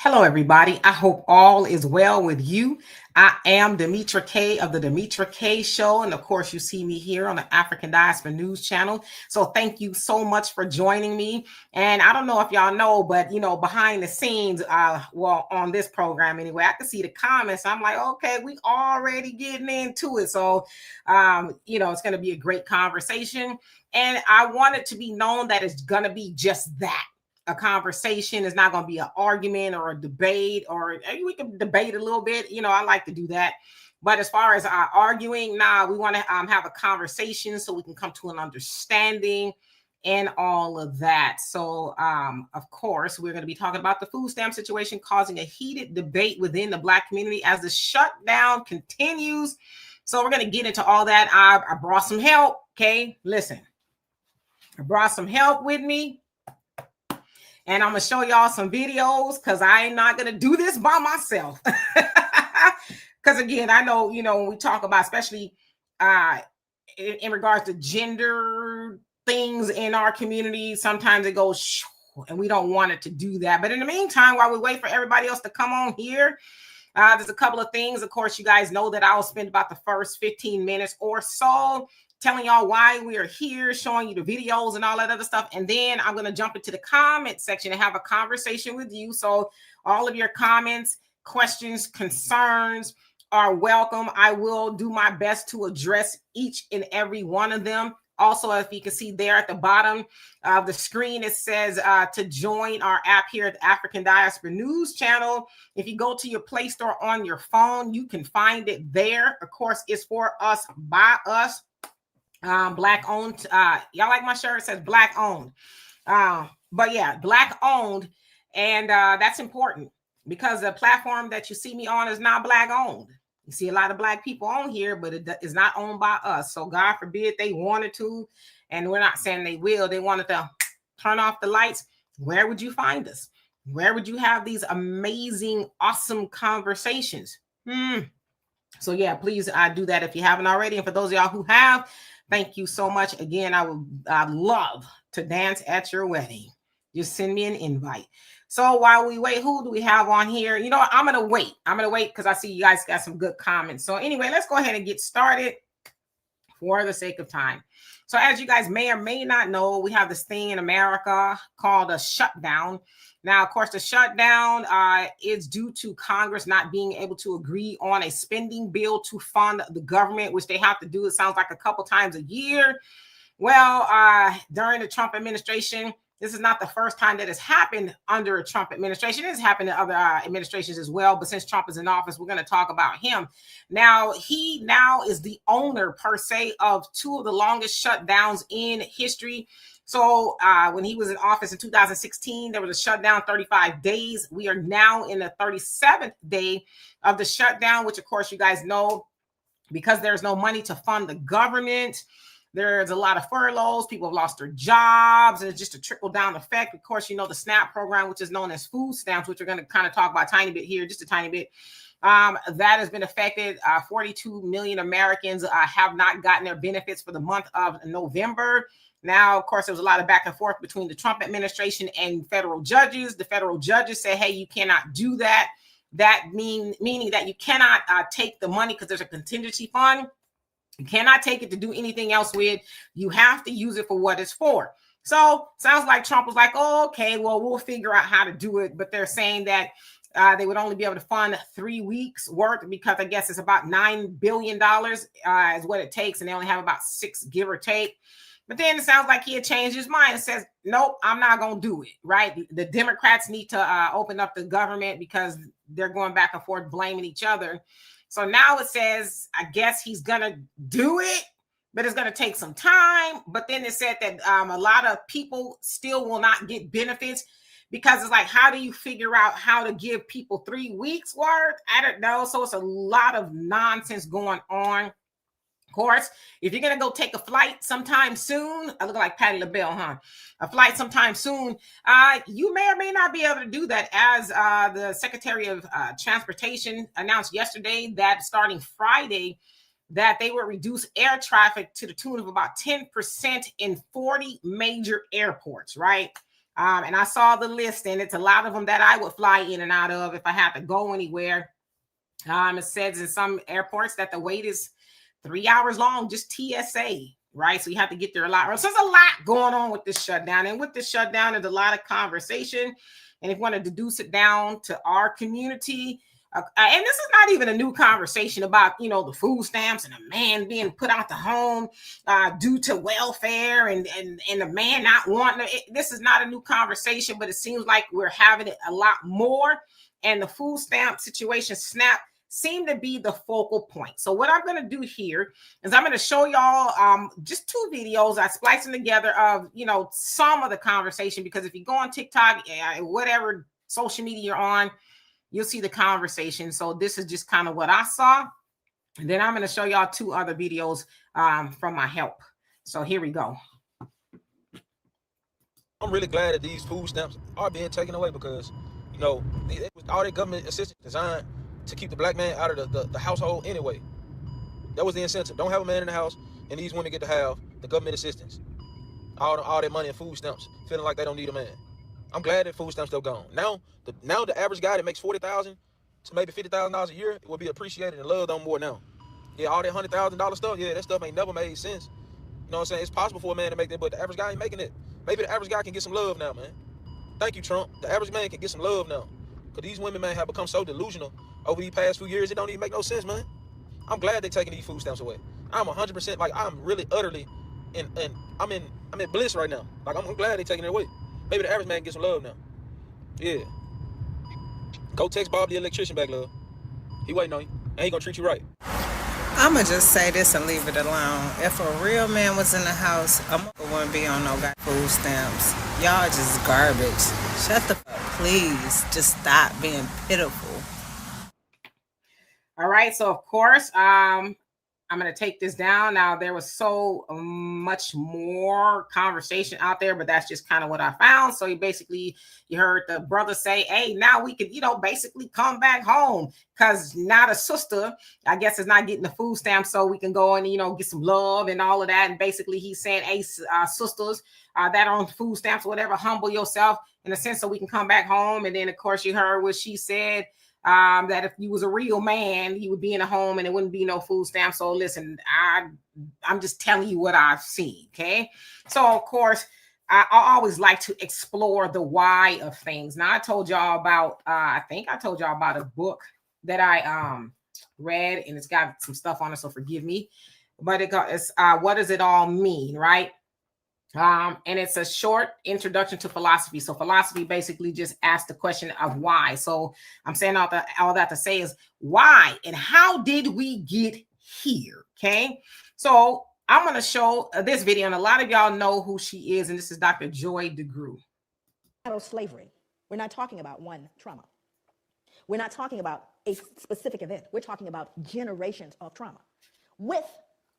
Hello, everybody. I hope all is well with you. I am Demetra Kaye of the Demetra Kaye Show. And of course, you see me here on the African Diaspora News Channel. So thank you so much for joining me. And I don't know if y'all know, but behind the scenes, on this program anyway, I can see the comments. I'm like, okay, we already getting into it. So, it's going to be a great conversation. And I want it to be known that it's going to be just that. A conversation is not going to be an argument or a debate, or we can debate a little bit. I like to do that. But as far as arguing, we want to have a conversation so we can come to an understanding and all of that. So, of course, we're going to be talking about the food stamp situation causing a heated debate within the Black community as the shutdown continues. So we're going to get into all that. I brought some help. Okay, listen, I brought some help with me. And I'm going to show y'all some videos because I ain't not going to do this by myself. Because, again, I know, when we talk about, especially in regards to gender things in our community, sometimes it goes, and we don't want it to do that. But in the meantime, while we wait for everybody else to come on here, there's a couple of things. Of course, you guys know that I'll spend about the first 15 minutes or so telling y'all why we are here, showing you the videos and all that other stuff. And then I'm going to jump into the comment section and have a conversation with you. So all of your comments, questions, concerns are welcome. I will do my best to address each and every one of them. Also, if you can see there at the bottom of the screen, it says to join our app here at the African Diaspora News Channel. If you go to your Play Store on your phone, you can find it there. Of course, it's for us, by us. Black owned. Y'all like my shirt? It says Black owned. But yeah, Black owned. And that's important because the platform that you see me on is not Black owned. You see a lot of Black people on here, but it is not owned by us. So God forbid they wanted to, and we're not saying they will. They wanted to turn off the lights. Where would you find us? Where would you have these amazing, awesome conversations? So yeah, please do that if you haven't already. And for those of y'all who have, thank you so much. Again, I'd love to dance at your wedding. Just send me an invite. So while we wait, who do we have on here? I'm going to wait. I'm going to wait because I see you guys got some good comments. So anyway, let's go ahead and get started for the sake of time. So as you guys may or may not know, we have this thing in America called a shutdown. Now, of course, the shutdown is due to Congress not being able to agree on a spending bill to fund the government, which they have to do, it sounds like, a couple times a year. Well, during the Trump administration, this is not the first time that has happened under a Trump administration. It has happened in other administrations as well. But since Trump is in office, we're going to talk about him. Now, he now is the owner, per se, of two of the longest shutdowns in history. So when he was in office in 2016, there was a shutdown 35 days. We are now in the 37th day of the shutdown, which, of course, you guys know, because there's no money to fund the government. There's a lot of furloughs. People have lost their jobs, and it's just a trickle down effect. Of course, the SNAP program, which is known as food stamps, which we're going to kind of talk about a tiny bit here, just a tiny bit. That has been affected. 42 million Americans have not gotten their benefits for the month of November. Now, of course, there was a lot of back and forth between the Trump administration and federal judges. The federal judges say, hey, you cannot do that. That meaning that you cannot take the money because there's a contingency fund. You cannot take it to do anything else with. You have to use it for what it's for. So sounds like Trump was like, oh, okay, well, we'll figure out how to do it. But they're saying that they would only be able to fund 3 weeks worth because I guess it's about $9 billion is what it takes. And they only have about 6, give or take. But then it sounds like he had changed his mind and says, nope, I'm not going to do it. Right. The Democrats need to open up the government because they're going back and forth blaming each other. So now it says, I guess he's going to do it, but it's going to take some time. But then it said that a lot of people still will not get benefits because it's like, how do you figure out how to give people 3 weeks worth? I don't know. So it's a lot of nonsense going on. Of course, if you're going to go take a flight sometime soon, I look like Patti LaBelle, huh? A flight sometime soon, you may or may not be able to do that, as the Secretary of Transportation announced yesterday that starting Friday, that they will reduce air traffic to the tune of about 10% in 40 major airports, right? And I saw the list, and it's a lot of them that I would fly in and out of if I had to go anywhere. It says in some airports that the wait is 3 hours long, just TSA, right? So you have to get there a lot. So there's a lot going on with this shutdown. And with this shutdown, there's a lot of conversation. And if you want to deduce it down to our community, and this is not even a new conversation about, you know, the food stamps and a man being put out the home due to welfare and the man not wanting it. This is not a new conversation, but it seems like we're having it a lot more. And the food stamp situation, SNAP, seem to be the focal point. So what I'm going to do here is I'm going to show y'all just 2 videos. I spliced them together of, you know, some of the conversation, because if you go on TikTok, whatever social media you're on, you'll see the conversation. So this is just kind of what I saw. And then I'm going to show y'all 2 other videos from my help. So here we go. I'm really glad that these food stamps are being taken away, because, you know, all that government assistance designed to keep the black man out of the household anyway. That was the incentive. Don't have a man in the house, and these women get to have the government assistance. All that money in food stamps, feeling like they don't need a man. I'm glad that food stamps still gone. Now the average guy that makes $40,000 to maybe $50,000 a year will be appreciated and loved on more now. Yeah, all that $100,000 stuff, yeah, that stuff ain't never made sense. You know what I'm saying? It's possible for a man to make that, but the average guy ain't making it. Maybe the average guy can get some love now, man. Thank you, Trump. The average man can get some love now. Because these women, man, have become so delusional over these past few years, it don't even make no sense, man. I'm glad they're taking these food stamps away. I'm 100%, like, I'm really utterly, and I'm in bliss right now. Like, I'm glad they're taking it away. Maybe the average man can get some love now. Yeah. Go text Bob the electrician back, love. He waiting on you, and he gonna treat you right. I'ma just say this and leave it alone. If a real man was in the house, a mother wouldn't be on no goddamn food stamps. Y'all just garbage. Shut the fuck up, please. Just stop being pitiful. All right, so of course, I'm going to take this down. Now, there was so much more conversation out there, but that's just kind of what I found. So you heard the brother say, hey, now we could, you know, basically come back home, because now the sister, I guess, is not getting the food stamp, so we can go and, you know, get some love and all of that. And basically he's saying, hey, sisters that are on food stamps or whatever, humble yourself in a sense so we can come back home. And then, of course, you heard what she said. That if you was a real man, he would be in a home and it wouldn't be no food stamp. So listen, I'm just telling you what I've seen. Okay. So of course, I always like to explore the why of things. Now I told y'all about, I think I told y'all about a book that I read, and it's got some stuff on it, so forgive me, but it's what does it all mean? Right. And it's a short introduction to philosophy. So philosophy basically just asks the question of why. So I'm saying all that to say is why and how did we get here? Okay. So I'm going to show this video, and a lot of y'all know who she is. And this is Dr. Joy DeGruy. Slavery. We're not talking about one trauma. We're not talking about a specific event. We're talking about generations of trauma with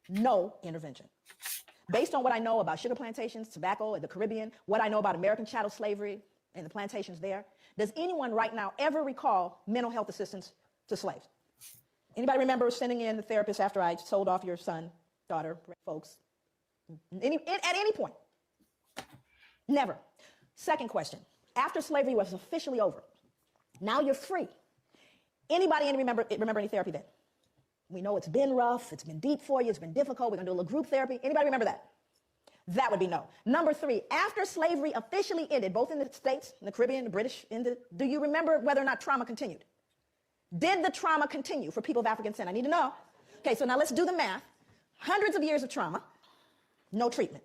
no intervention. Based on what I know about sugar plantations, tobacco in the Caribbean, what I know about American chattel slavery and the plantations there, does anyone right now ever recall mental health assistance to slaves? Anybody remember sending in the therapist after I sold off your son, daughter, folks? At any point? Never. Second question. After slavery was officially over, now you're free. Anybody remember any therapy then? We know it's been rough, it's been deep for you, it's been difficult, we're gonna do a little group therapy. Anybody remember that? That would be no. Number 3, after slavery officially ended, both in the States, in the Caribbean, the British, do you remember whether or not trauma continued? Did the trauma continue for people of African descent? I need to know. Okay, so now let's do the math. Hundreds of years of trauma, no treatment.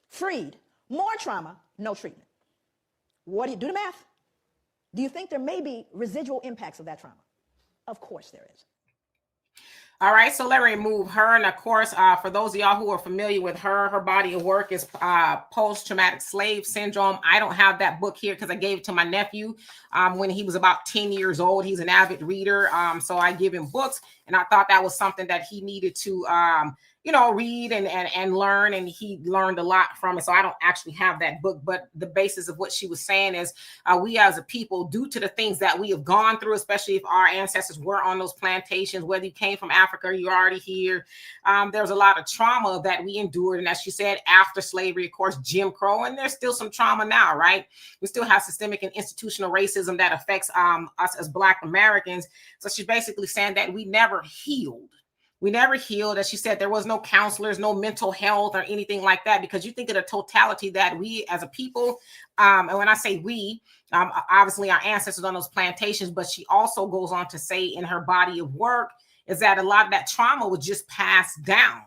Freed, more trauma, no treatment. What do you do the math? Do you think there may be residual impacts of that trauma? Of course there is. All right, so let me remove her. And of course, for those of y'all who are familiar with her body of work is post-traumatic slave syndrome. I don't have that book here because I gave it to my nephew when he was about 10 years old. He's an avid reader, so I give him books. And And I thought that was something that he needed to, read and learn. And he learned a lot from it. So I don't actually have that book, but the basis of what she was saying is we as a people, due to the things that we have gone through, especially if our ancestors were on those plantations, whether you came from Africa or you're already here, there's a lot of trauma that we endured. And as she said, after slavery, of course, Jim Crow, and there's still some trauma now, right? We still have systemic and institutional racism that affects us as Black Americans. So she's basically saying that we never healed. We never healed. As she said, there was no counselors, no mental health or anything like that, because you think of the totality that we as a people, and when I say we, obviously our ancestors on those plantations, but she also goes on to say in her body of work is that a lot of that trauma was just passed down.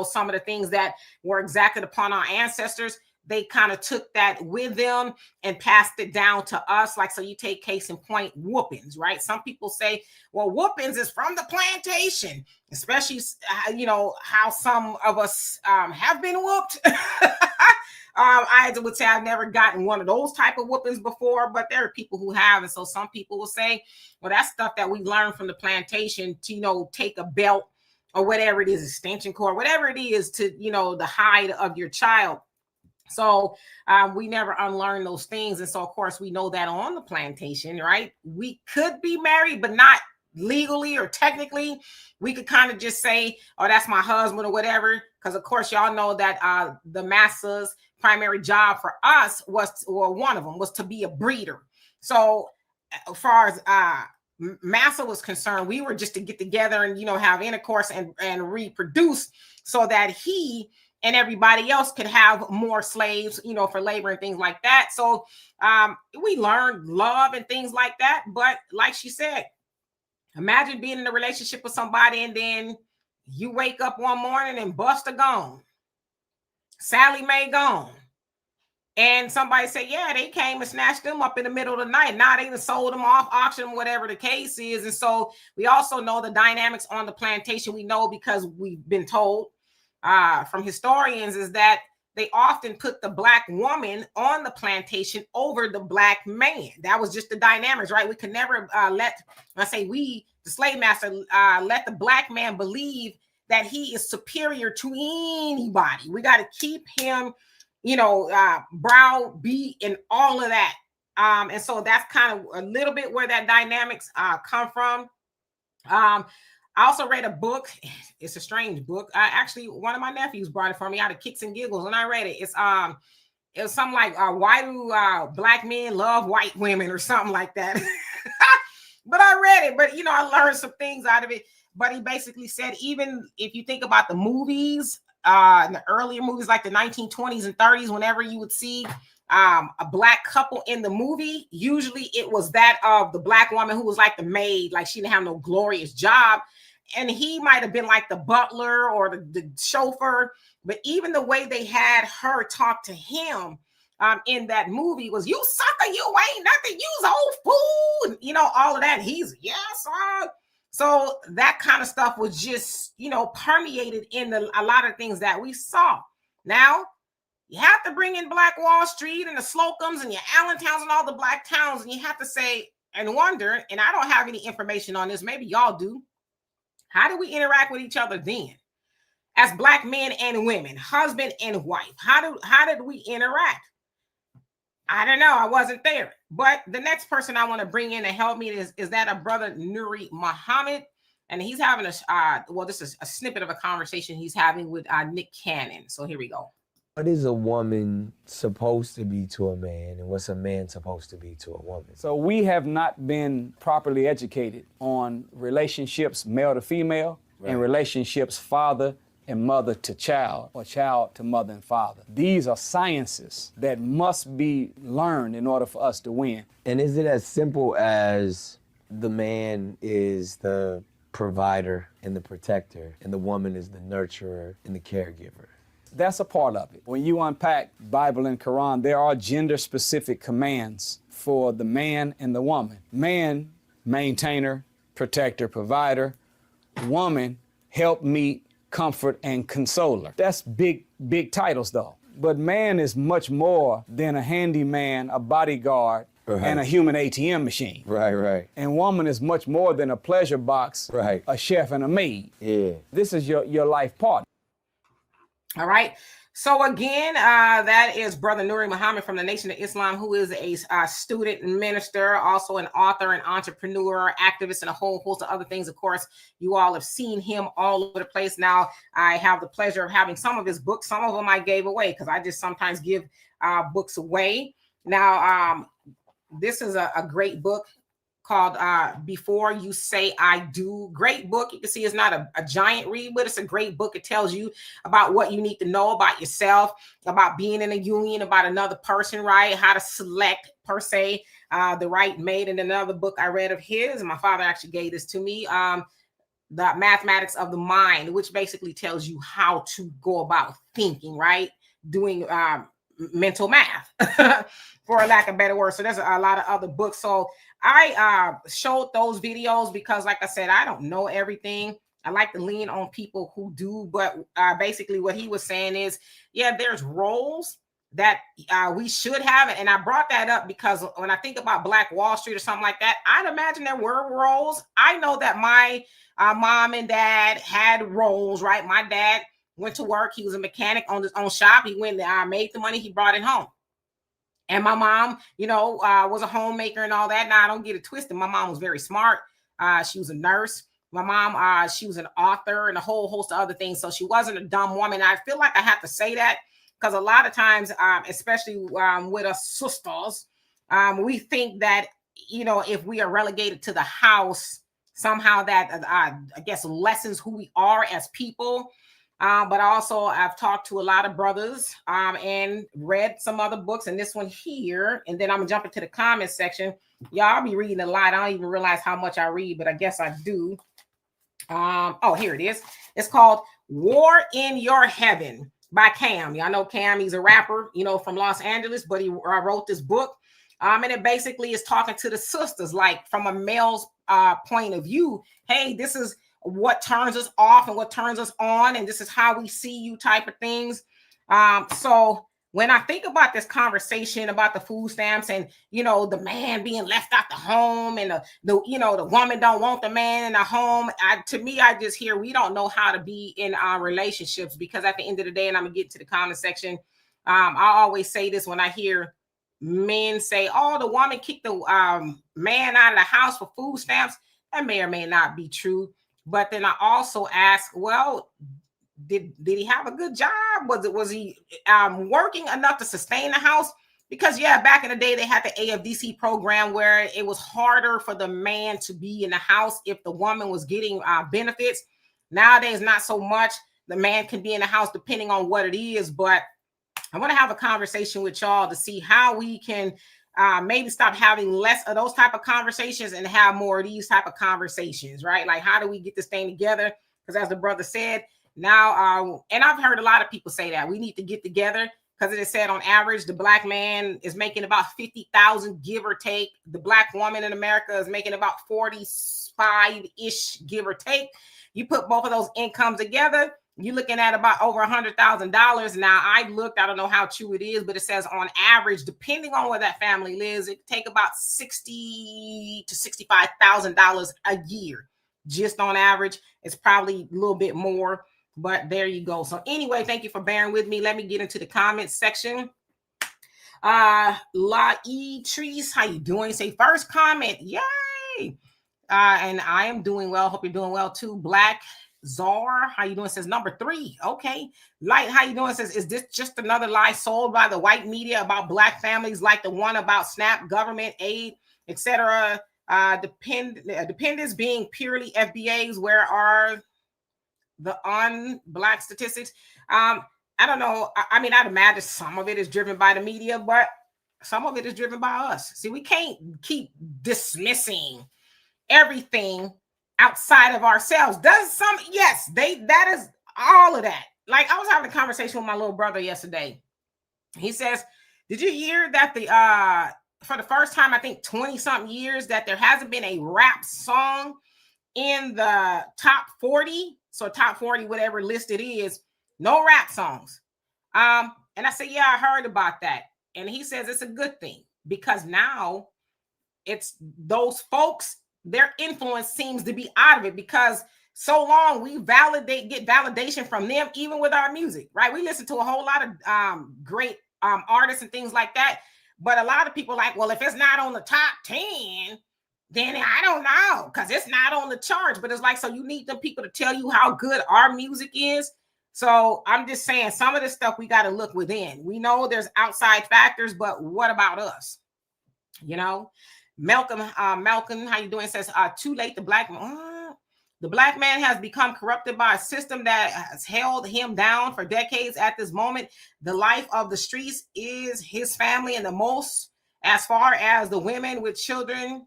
Some of the things that were exacted upon our ancestors, they kind of took that with them and passed it down to us. Like, so you take case in point, whoopings, right? Some people say, well, whoopings is from the plantation, especially, how some of us have been whooped. I would say I've never gotten one of those type of whoopings before, but there are people who have. And so some people will say, well, that's stuff that we learned from the plantation to, take a belt or whatever it is, extension cord, whatever it is to, the hide of your child. So we never unlearn those things. And so, of course, we know that on the plantation, right? We could be married, but not legally or technically. We could kind of just say, oh, that's my husband or whatever. Because, of course, y'all know that the massa's primary job for us one of them was to be a breeder. So as far as massa was concerned, we were just to get together and, have intercourse and reproduce so that he and everybody else could have more slaves, for labor and things like that. So we learned love and things like that. But like she said, imagine being in a relationship with somebody and then you wake up one morning and Buster gone, Sally Mae gone. And somebody said, yeah, they came and snatched them up in the middle of the night. Now they done sold them off, auctioned them, whatever the case is. And so we also know the dynamics on the plantation. We know because we've been told from historians is that they often put the Black woman on the plantation over the Black man. That was just the dynamics, right? We could never the slave master, let the Black man believe that he is superior to anybody. We got to keep him, browbeat and all of that. And so that's kind of a little bit where that dynamics come from. I also read a book. It's a strange book. Actually, one of my nephews brought it for me out of Kicks and Giggles, and I read it. It was something like why do Black men love white women or something like that. But I read it. But I learned some things out of it. But he basically said, even if you think about the movies, in the earlier movies like the 1920s and 30s, whenever you would see a Black couple in the movie, usually it was that of the Black woman who was like the maid, like she didn't have no glorious job. And he might have been like the butler or the chauffeur. But even the way they had her talk to him in that movie was, you sucker, you ain't nothing, you's old fool. All of that. He's, yes, sir. So that kind of stuff was just, permeated in a lot of things that we saw. Now, you have to bring in Black Wall Street and the Slocums and your Allentowns and all the Black towns. And you have to say and wonder, and I don't have any information on this, maybe y'all do. How do we interact with each other then? As Black men and women, husband and wife, how did we interact? I don't know. I wasn't there. But the next person I want to bring in to help me is that a brother Nuri Muhammad. And he's having this is a snippet of a conversation he's having with Nick Cannon. So here we go. What is a woman supposed to be to a man, and what's a man supposed to be to a woman? So we have not been properly educated on relationships male to female, right, and relationships father and mother to child, or child to mother and father. These are sciences that must be learned in order for us to win. And is it as simple as the man is the provider and the protector, and the woman is the nurturer and the caregiver? That's a part of it. When you unpack Bible and Quran, there are gender-specific commands for the man and the woman. Man, maintainer, protector, provider. Woman, help meet, comfort, and consoler. That's big titles, though. But man is much more than a handyman, a bodyguard, and a human ATM machine. Right. And woman is much more than a pleasure box, Right. a chef and a maid. Yeah. This is your life partner. All right. So again, that is Brother Nuri Muhammad from the Nation of Islam, who is a student and minister, also an author, an entrepreneur, activist, and a whole host of other things. Of course, you all have seen him all over the place. Now, I have the pleasure of having some of his books. Some of them I gave away because I just sometimes give books away. Now, this is a great book called Before You Say I Do. Great book. You can see it's not a giant read, but it's a great book. It tells you about what you need to know about yourself, about being in a union, about another person, right? How to select, per se, the right mate. And another book I read of his, my father actually gave this to me, The Mathematics of the Mind, which basically tells you how to go about thinking, right? Doing mental math, for lack of better words. So there's a lot of other books. So I showed those videos because, like I said, I don't know everything. I like to lean on people who do. But basically what he was saying is, yeah, there's roles that we should have. And I brought that up because when I think about Black Wall Street or something like that, I'd imagine there were roles. I know that my mom and dad had roles, right? My dad went to work. He was a mechanic on his own shop. He went and made the money. He brought it home. And my mom, was a homemaker and all that. Now, I don't get it twisted. My mom was very smart. She was a nurse. My mom, she was an author and a whole host of other things. So she wasn't a dumb woman. I feel like I have to say that because a lot of times, especially with us sisters, we think that, if we are relegated to the house, somehow that, I guess, lessens who we are as people. But also I've talked to a lot of brothers and read some other books, and this one here, and then I'm gonna jump into the comment section. Y'all, I'll be reading a lot. I don't even realize how much I read, but I guess I do. Oh, here it is. It's called War in Your Heaven by Cam. Y'all know Cam, he's a rapper, from Los Angeles, but he wrote this book. And it basically is talking to the sisters, like from a male's point of view. Hey, this is what turns us off and what turns us on, and this is how we see you, type of things. So when I think about this conversation about the food stamps and the man being left out the home and the woman don't want the man in the home, to me I just hear we don't know how to be in our relationships, because at the end of the day, and I'm gonna get to the comment section, I always say this when I hear men say, "Oh, the woman kicked the man out of the house for food stamps." That may or may not be true. But then I also ask, well, did he have a good job? Was he working enough to sustain the house? Because, yeah, back in the day, they had the AFDC program where it was harder for the man to be in the house if the woman was getting benefits. Nowadays, not so much. The man can be in the house depending on what it is. But I want to have a conversation with y'all to see how we can maybe stop having less of those type of conversations and have more of these type of conversations, right? Like, how do we get this thing together? Because as the brother said, now, and I've heard a lot of people say that we need to get together, because it is said on average, the Black man is making about 50,000, give or take. The Black woman in America is making about 45-ish, give or take. You put both of those incomes together, you're looking at about over $100,000. Now, I looked, I don't know how true it is, but it says on average, depending on where that family lives, it take about $60,000 to $65,000 a year. Just on average, it's probably a little bit more, but there you go. So anyway, thank you for bearing with me. Let me get into the comments section. La E Trees, how you doing? Say first comment, yay! And I am doing well. Hope you're doing well too. Black Czar, how you doing? Says number 3. Okay. Light, how you doing? Says, is this just another lie sold by the white media about Black families, like the one about SNAP, government aid, etc.? Dependents being purely FBAs. Where are the un-Black statistics? I don't know. I mean, I'd imagine some of it is driven by the media, but some of it is driven by us. See, we can't keep dismissing everything outside of ourselves. Yes, that is all of that. Like, I was having a conversation with my little brother yesterday. He says, did you hear that for the first time, I think 20 something years, that there hasn't been a rap song in the top 40? So top 40, whatever list it is, no rap songs. And I said, yeah, I heard about that. And he says it's a good thing, because now it's those folks, their influence seems to be out of it, because so long we get validation from them, even with our music, right? We listen to a whole lot of great artists and things like that. But a lot of people like, well, if it's not on the top 10, then I don't know, because it's not on the charts. But it's like, so you need them people to tell you how good our music is. So I'm just saying, some of this stuff we got to look within. We know there's outside factors, but what about us? You know, Malcolm, how you doing? Says, too late. The black man has become corrupted by a system that has held him down for decades. At this moment, the life of the streets is his family, and the most, as far as the women with children,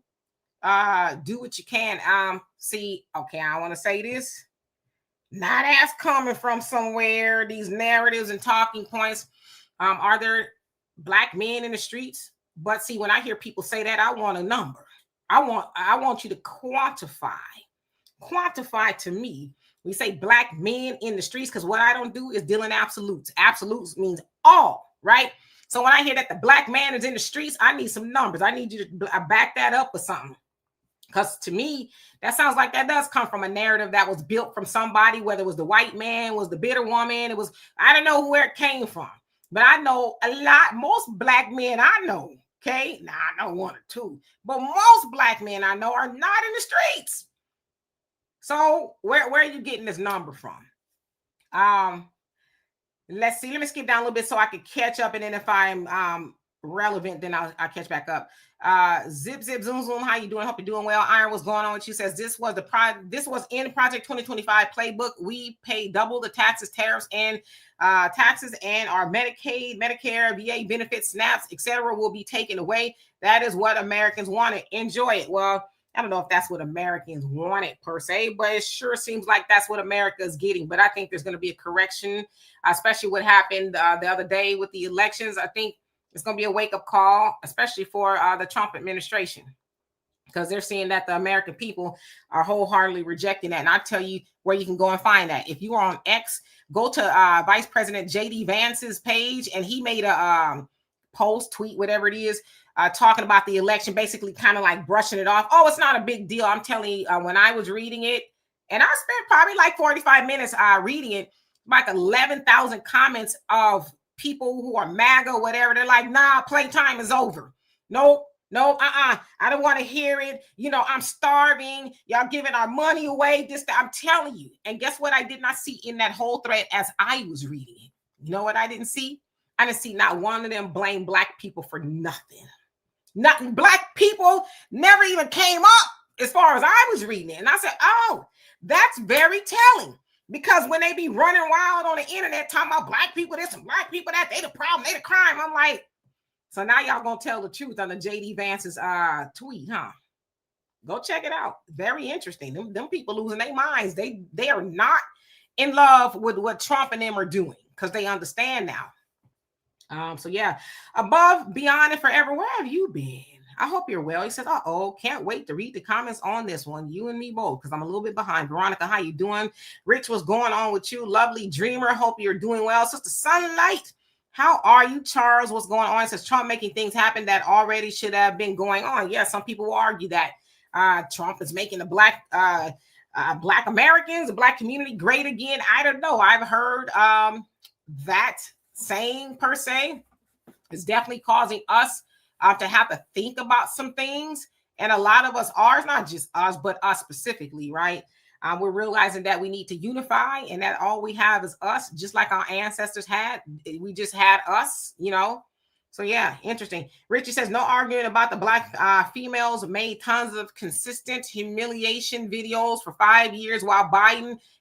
do what you can. See, okay, I want to say this. Not as coming from somewhere, these narratives and talking points. Are there black men in the streets? But see, when I hear people say that, I want a number. I want you to quantify to me. We say black men in the streets, because what I don't do is deal in absolutes. Absolutes means all, right? So when I hear that the black man is in the streets, I need some numbers. I need you to back that up with something. Because to me, that sounds like that does come from a narrative that was built from somebody, whether it was the white man, was the bitter woman. It was, I don't know where it came from, but I know most black men I know, okay? Now I know one or two, but most black men I know are not in the streets. So where are you getting this number from? Let's see. Let me skip down a little bit so I can catch up, and then if I'm relevant, then I'll catch back up. Zip zoom zoom, how you doing? Hope you're doing well. Iron, what's going on with you? Says this was in Project 2025 playbook. We pay double the taxes, tariffs, and taxes, and our Medicaid, Medicare, VA benefits, snaps, etc. will be taken away. That is what Americans wanted. Enjoy it. Well, I don't know if that's what Americans wanted per se, but it sure seems like that's what America is getting. But I think there's going to be a correction, especially what happened the other day with the elections. I think it's going to be a wake-up call, especially for the Trump administration, because they're seeing that the American people are wholeheartedly rejecting that. And I'll tell you where you can go and find that. If you are on X, go to Vice President J.D. Vance's page, and he made a tweet, whatever it is, talking about the election, basically kind of like brushing it off. Oh, it's not a big deal. I'm telling you, when I was reading it, and I spent probably like 45 minutes reading it, like 11,000 comments of people who are MAGA, whatever. They're like, nah, playtime is over. No, I don't want to hear it. You know, I'm starving. Y'all giving our money away. I'm telling you. And guess what I did not see in that whole thread as I was reading it? You know what I didn't see? I didn't see not one of them blame black people for nothing. Nothing. Black people never even came up as far as I was reading it. And I said, oh, that's very telling. Because when they be running wild on the internet talking about black people this and black people that, they the problem, they the crime. I'm like, so now y'all gonna tell the truth on the J.D. Vance's tweet, huh? Go check it out. Very interesting. Them people losing their minds. They are not in love with what Trump and them are doing, because they understand now. So yeah, above, beyond, and forever, where have you been? I hope you're well. He says, can't wait to read the comments on this one. You and me both, because I'm a little bit behind. Veronica, how you doing? Rich, what's going on with you? Lovely Dreamer, hope you're doing well. Sister Sunlight, how are you? Charles, what's going on? It says Trump making things happen that already should have been going on. Yeah, some people will argue that Trump is making the black Americans, the black community great again. I don't know. I've heard that saying per se is definitely causing us to have to think about some things. And a lot of us are, it's not just us, but us specifically, right? We're realizing that we need to unify, and that all we have is us, just like our ancestors had. We just had us, you know? So yeah, interesting. Richie says, no arguing about the black females made tons of consistent humiliation videos for 5 years while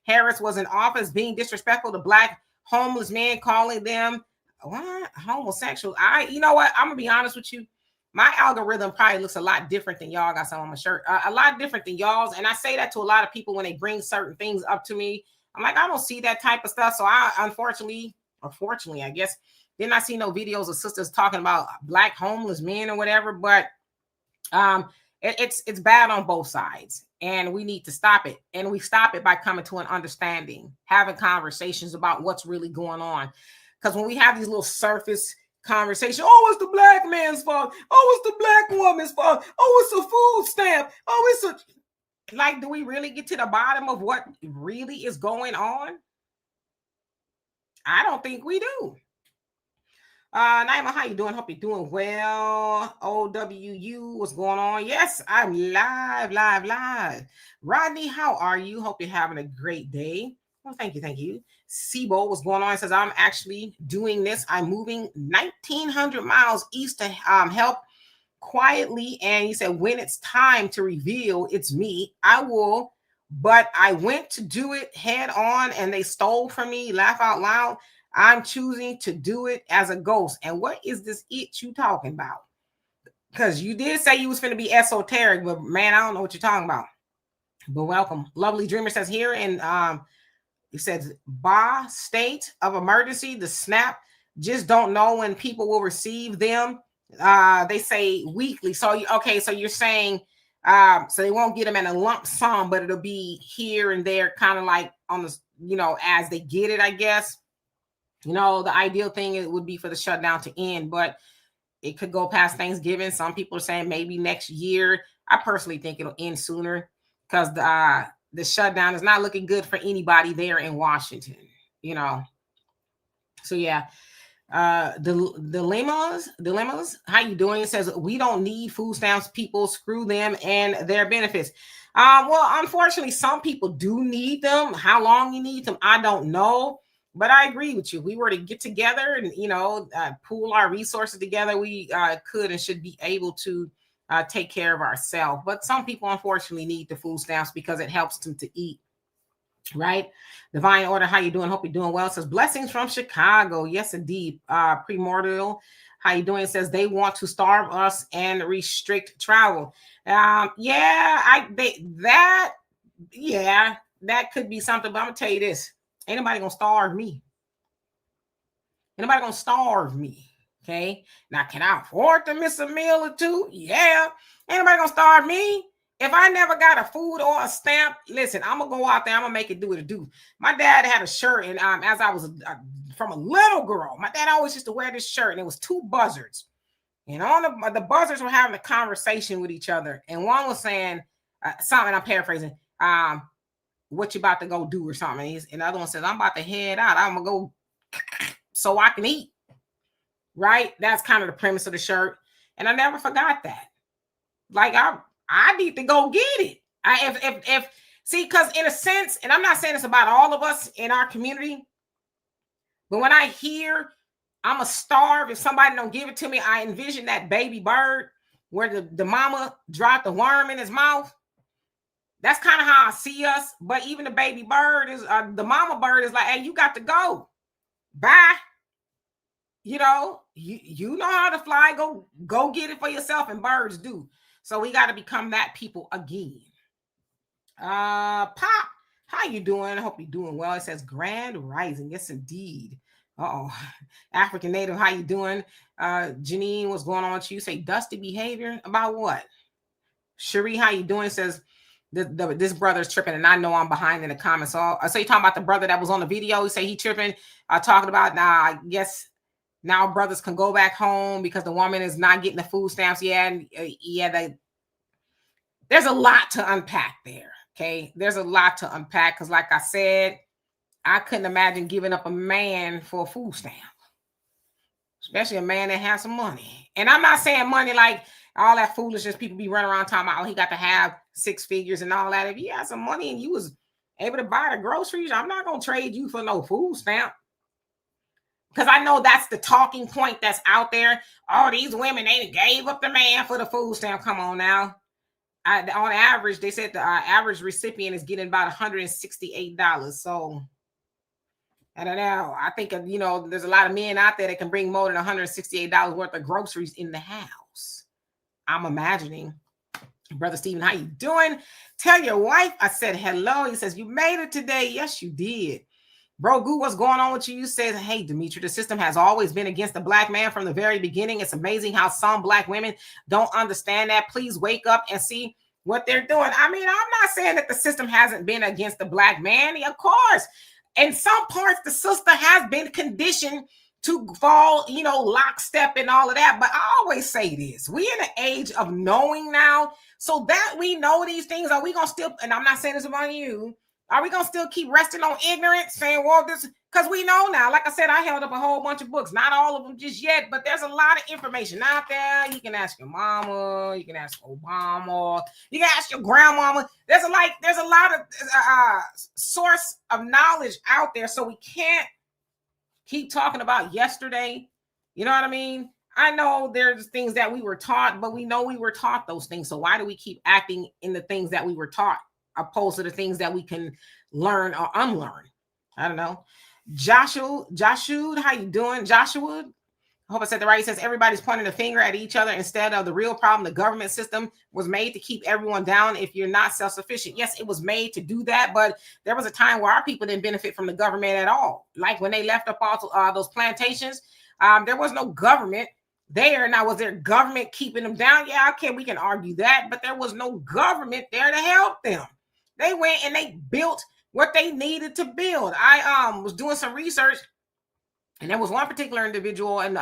Harris was in office, being disrespectful to black homeless men, calling them homosexual. You know what? I'm gonna be honest with you. My algorithm probably looks a lot different than y'all. Got some on my shirt, a lot different than y'all's. And I say that to a lot of people when they bring certain things up to me. I'm like, I don't see that type of stuff. So I, unfortunately, or fortunately, I guess, did not see no videos of sisters talking about black homeless men or whatever. But it's bad on both sides, and we need to stop it. And we stop it by coming to an understanding, having conversations about what's really going on. Because when we have these little surface conversation. Oh, it's the black man's fault. Oh, it's the black woman's fault. Oh, it's a food stamp. Oh, it's a, like, do we really get to the bottom of what really is going on? I don't think we do. Naima, how you doing? Hope you're doing well. OWU, what's going on? Yes, I'm live. Rodney, how are you? Hope you're having a great day. Well, thank you. Sibo, what's going on? It says, I'm actually doing this. I'm moving 1,900 miles east to help quietly. And he said, when it's time to reveal it's me, I will. But I went to do it head on and they stole from me. Laugh out loud. I'm choosing to do it as a ghost. And what is this it you talking about? Because you did say you was going to be esoteric, but man, I don't know what you're talking about. But welcome. Lovely Dreamer says here in it says Ba state of emergency, the SNAP, just don't know when people will receive them. They say weekly. So okay, so you're saying so they won't get them in a lump sum, but it'll be here and there, kind of like on the, you know, as they get it, I guess. You know, the ideal thing it would be for the shutdown to end, but it could go past Thanksgiving. Some people are saying maybe next year. I personally think it'll end sooner because the shutdown is not looking good for anybody there in Washington, you know. So yeah. Dilemmas, how you doing? It says we don't need food stamps, people, screw them and their benefits. Well, unfortunately, some people do need them. How long you need them, I don't know. But I agree with you. If we were to get together and, you know, pool our resources together, we could and should be able to take care of ourselves. But some people, unfortunately, need the food stamps because it helps them to eat. Right? Divine Order, how you doing? Hope you're doing well. It says blessings from Chicago. Yes, indeed. Primordial, how you doing? It says they want to starve us and restrict travel. Yeah, that could be something. But I'm gonna tell you this. Ain't nobody gonna starve me. Okay. Now, can I afford to miss a meal or two? Yeah. Ain't nobody gonna starve me. If I never got a food or a stamp, listen, I'm gonna go out there. I'm gonna make it do what it do. My dad had a shirt, and as I was from a little girl, my dad always used to wear this shirt, and it was two buzzards. And on the buzzards were having a conversation with each other, and one was saying something. I'm paraphrasing. What you about to go do or something? And the other one says, I'm about to head out. I'm gonna go so I can eat. Right? That's kind of the premise of the shirt. And I never forgot that. Like I need to go get it. If see, because in a sense, and I'm not saying it's about all of us in our community, but when I hear I'm gonna starve if somebody don't give it to me, I envision that baby bird where the mama dropped the worm in his mouth. That's kind of how I see us. But even the baby bird is the mama bird is like, hey, you got to go. Bye. You know, you know how to fly. Go get it for yourself, and birds do. So we got to become that people again. Pop, how you doing? I hope you're doing well. It says Grand Rising. Yes, indeed. African Native, how you doing? Janine, what's going on with you? Say dusty behavior about what? Cherie, how you doing? It says this brother's tripping, and I know I'm behind in the comments. So you're talking about the brother that was on the video. You say he tripping. Talking about now. I guess now brothers can go back home because the woman is not getting the food stamps. There's a lot to unpack there. Okay, there's a lot to unpack because, like I said, I couldn't imagine giving up a man for a food stamp, especially a man that has some money. And I'm not saying money like all that foolishness people be running around talking about, oh, he got to have 6 figures and all that. If you had some money and you was able to buy the groceries, I'm not going to trade you for no food stamp. Because I know that's the talking point that's out there. Oh, these women, they gave up the man for the food stamp. Come on now. On average, they said the average recipient is getting about $168. So I don't know. I think, you know, there's a lot of men out there that can bring more than $168 worth of groceries in the house. I'm imagining. Brother Stephen, how you doing? Tell your wife I said hello. He says, you made it today. Yes, you did. Bro, Goo, what's going on with you? You said, hey, Demetra, the system has always been against the black man from the very beginning. It's amazing how some black women don't understand that. Please wake up and see what they're doing. I mean, I'm not saying that the system hasn't been against the black man. Of course, in some parts, the sister has been conditioned to fall, lockstep and all of that. But I always say this, we in an age of knowing now, so that we know these things. Are we going to still, and I'm not saying this about you, are we going to still keep resting on ignorance, saying, well, this, because we know now, like I said, I held up a whole bunch of books, not all of them just yet, but there's a lot of information out there. You can ask your mama, you can ask Obama, you can ask your grandmama. There's a lot of source of knowledge out there, so we can't keep talking about yesterday. You know what I mean? I know there's things that we were taught, but we know we were taught those things. So why do we keep acting in the things that we were taught, opposed to the things that we can learn or unlearn? I don't know. Joshua, how you doing? Joshua, I hope I said the right. He says everybody's pointing a finger at each other instead of the real problem. The government system was made to keep everyone down if you're not self-sufficient. Yes, it was made to do that, but there was a time where our people didn't benefit from the government at all. Like when they left up all those plantations, there was no government there. Now, was there government keeping them down? Yeah, okay, we can argue that, but there was no government there to help them. They went and they built what they needed to build. I was doing some research, and there was one particular individual in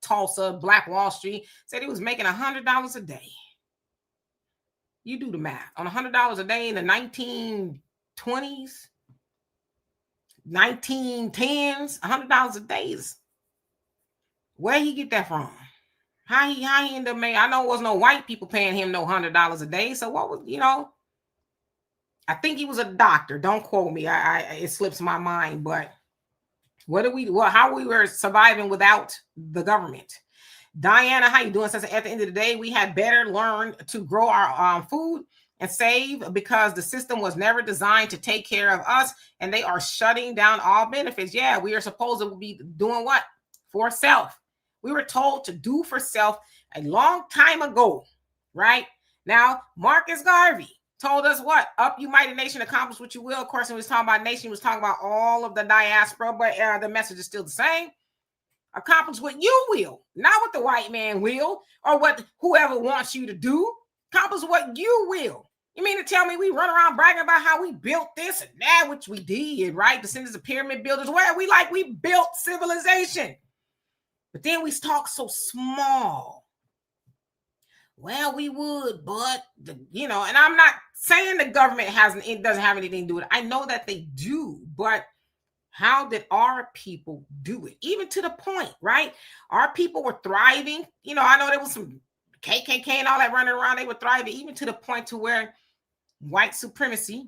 Tulsa, Black Wall Street, said he was making $100 a day. You do the math. On $100 a day in the 1920s, 1910s, $100 a day is, where he get that from? How he ended up making? I know it was no white people paying him no $100 a day. So what was, I think he was a doctor. Don't quote me. It slips my mind, but how we were surviving without the government. Diana, how you doing? Says at the end of the day, we had better learn to grow our food and save, because the system was never designed to take care of us, and they are shutting down all benefits. Yeah, we are supposed to be doing what? For self. We were told to do for self a long time ago, right? Now, Marcus Garvey told us what? Up you mighty nation, accomplish what you will. Of course, when he was talking about nation, he was talking about all of the diaspora, but the message is still the same. Accomplish what you will, not what the white man will, or what whoever wants you to do. Accomplish what you will. You mean to tell me we run around bragging about how we built this and that, which we did, right? Descendants of pyramid builders, where we built civilization. But then we talk so small. Well, we would, but and I'm not saying the government doesn't have anything to do with it. I know that they do, but how did our people do it? Even to the point, right? Our people were thriving. I know there was some KKK and all that running around. They were thriving, even to the point to where white supremacy,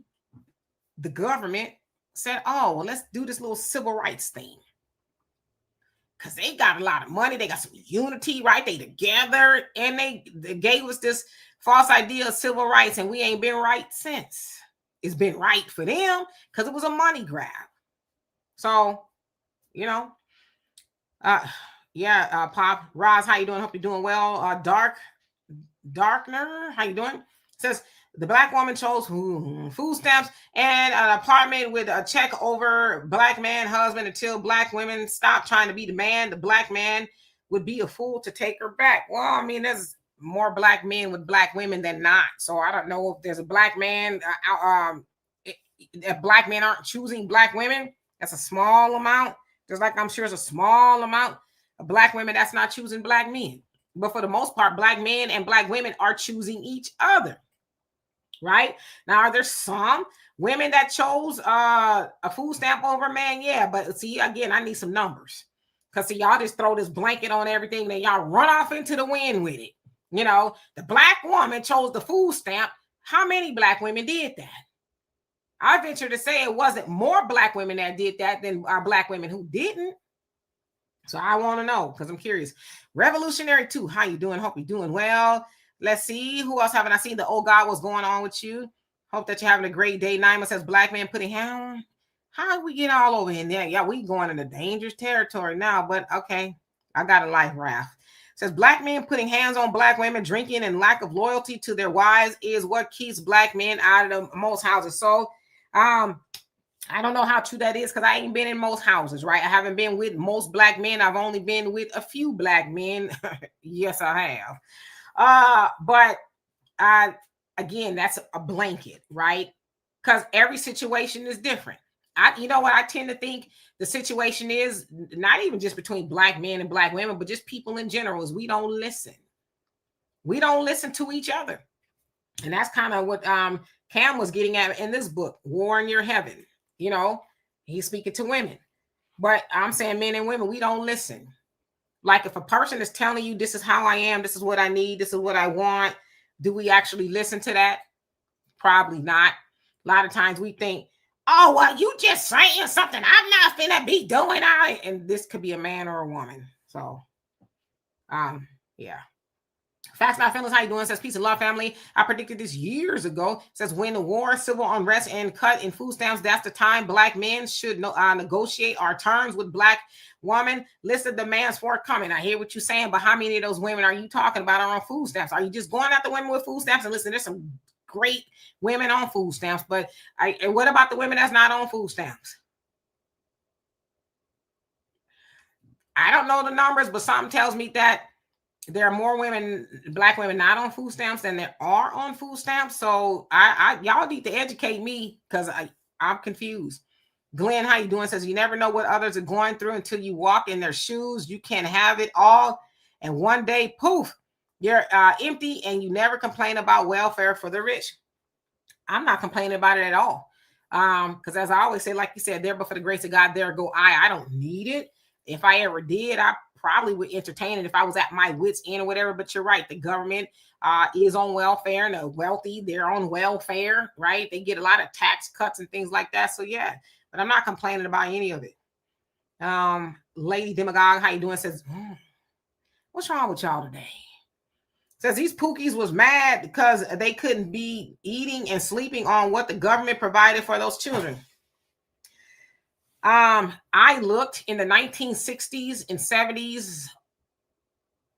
the government said, oh, well, let's do this little civil rights thing. Because they got a lot of money. They got some unity, right? They together, and they gave us this false idea of civil rights, and we ain't been right since. It's been right for them because it was a money grab. So, Pop, Roz, how you doing? Hope you're doing well. Darkner, how you doing? Says the Black woman chose food stamps and an apartment with a check over Black man husband until Black women stop trying to be the man. The Black man would be a fool to take her back. Well, I mean, there's more Black men with Black women than not. So I don't know if there's a Black man. If Black men aren't choosing Black women, that's a small amount. Just like I'm sure it's a small amount of Black women that's not choosing Black men. But for the most part, Black men and Black women are choosing each other. Right? Now, are there some women that chose a food stamp over a man? Yeah, but see, again, I need some numbers. Because see, y'all just throw this blanket on everything and then y'all run off into the wind with it. The Black woman chose the food stamp. How many Black women did that? I venture to say it wasn't more Black women that did that than Black women who didn't. So I want to know, because I'm curious. Revolutionary 2, how you doing? Hope you're doing well. Let's see. Who else haven't I seen? The Oh God, what's going on with you? Hope that you're having a great day. Naima says Black man putting hand. How did we get all over in there? Yeah, we going into dangerous territory now, but okay. I got a life raft. Says Black men putting hands on Black women, drinking, and lack of loyalty to their wives is what keeps Black men out of most houses. So I don't know how true that is, because I ain't been in most houses, right? I haven't been with most Black men. I've only been with a few Black men. Yes, I have. But again, that's a blanket, right? Because every situation is different. You know what I tend to think the situation is, not even just between black men and black women, but just people in general, is we don't listen. We don't listen to each other. And that's kind of what Cam was getting at in this book, War in Your Heaven. You know, he's speaking to women. But I'm saying men and women, we don't listen. Like if a person is telling you, this is how I am, this is what I need, this is what I want, do we actually listen to that? Probably not. A lot of times we think, oh, well, you just saying something I'm not finna be doing. And this could be a man or a woman. So, yeah. Facts Not Feelings, how you doing? Says, peace and love, family. I predicted this years ago. Says, when the war, civil unrest, and cut in food stamps, that's the time black men should negotiate our terms with black women. List of demands forthcoming. I hear what you're saying, but how many of those women are you talking about are on food stamps? Are you just going after women with food stamps? And listen, there's some great women on food stamps, but and what about the women that's not on food stamps? I don't know the numbers, but something tells me that there are more women, black women, not on food stamps than there are on food stamps. So y'all need to educate me, because I'm confused. Glenn, how you doing? Says, you never know what others are going through until you walk in their shoes. You can't have it all, and one day, poof, you're empty, and you never complain about welfare for the rich. I'm not complaining about it at all. Because as I always say, like you said, there, but for the grace of God, there go I don't need it. If I ever did, I probably would entertain it if I was at my wit's end or whatever. But you're right. The government is on welfare, and the wealthy, they're on welfare, right? They get a lot of tax cuts and things like that. So yeah, but I'm not complaining about any of it. Lady Demagogue, how you doing? Says, what's wrong with y'all today? Says these pookies was mad because they couldn't be eating and sleeping on what the government provided for those children. I looked in the 1960s and 70s.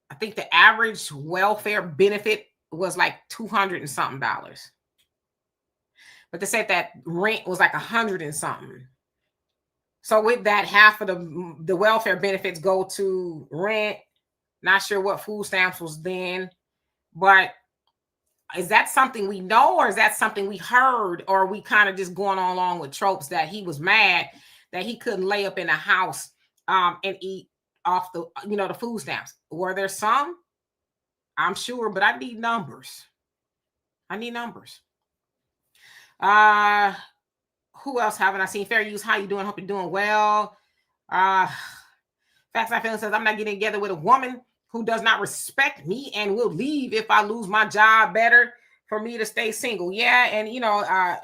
I think the average welfare benefit was like $200 and something. But they said that rent was like $100 and something. So with that, half of the welfare benefits go to rent. Not sure what food stamps was then, but is that something we know, or is that something we heard, or are we kind of just going on along with tropes that he was mad that he couldn't lay up in a house and eat off the, the food stamps? Were there some? I'm sure, but I need numbers. Who else haven't I seen? Fair Use, how you doing? Hope you're doing well. Facts Not Feelings says, I'm not getting together with a woman who does not respect me and will leave if I lose my job. Better for me to stay single. Yeah, and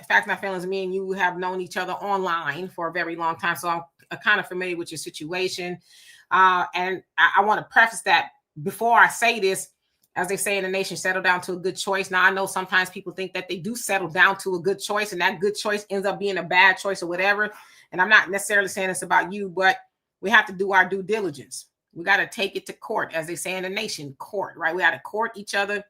Facts Not Feelings, me and you have known each other online for a very long time, so I'm kind of familiar with your situation. And I want to preface that before I say this, as they say in the nation, settle down to a good choice. Now, I know sometimes people think that they do settle down to a good choice, and that good choice ends up being a bad choice or whatever. And I'm not necessarily saying this about you, but we have to do our due diligence. We got to take it to court, as they say in the nation, court, right? We got to court each other,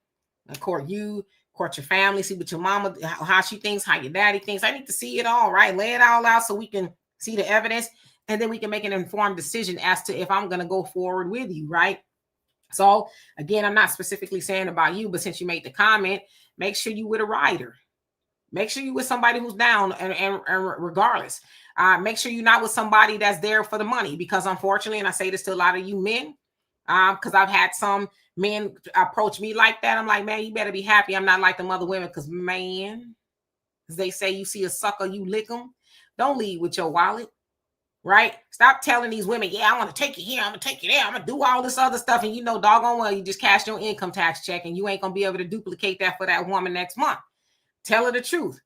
court you, court your family, see what your mama, how she thinks, how your daddy thinks. I need to see it all, right? Lay it all out so we can see the evidence, and then we can make an informed decision as to if I'm going to go forward with you, right? So again, I'm not specifically saying about you, but since you made the comment, make sure you with a rider. Make sure you with somebody who's down, and regardless, make sure you're not with somebody that's there for the money, because unfortunately, and I say this to a lot of you men, because I've had some men approach me like that. I'm like, man, you better be happy I'm not like them other women, because man, as they say, you see a sucker, you lick them. Don't lead with your wallet. Right? Stop telling these women, yeah, I want to take you here, I'm going to take you there, I'm going to do all this other stuff. And doggone well, you just cashed your income tax check, and you ain't going to be able to duplicate that for that woman next month. Tell her the truth.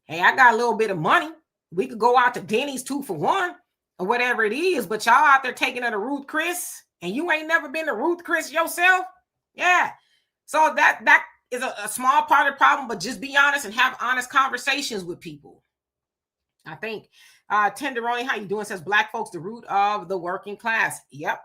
Hey, I got a little bit of money. We could go out to Denny's 2 for $1 or whatever it is, but y'all out there taking her to Ruth Chris, and you ain't never been to Ruth Chris yourself. Yeah. So that is a small part of the problem, but just be honest and have honest conversations with people. I think Tenderoni, how you doing? Says black folks, the root of the working class. Yep.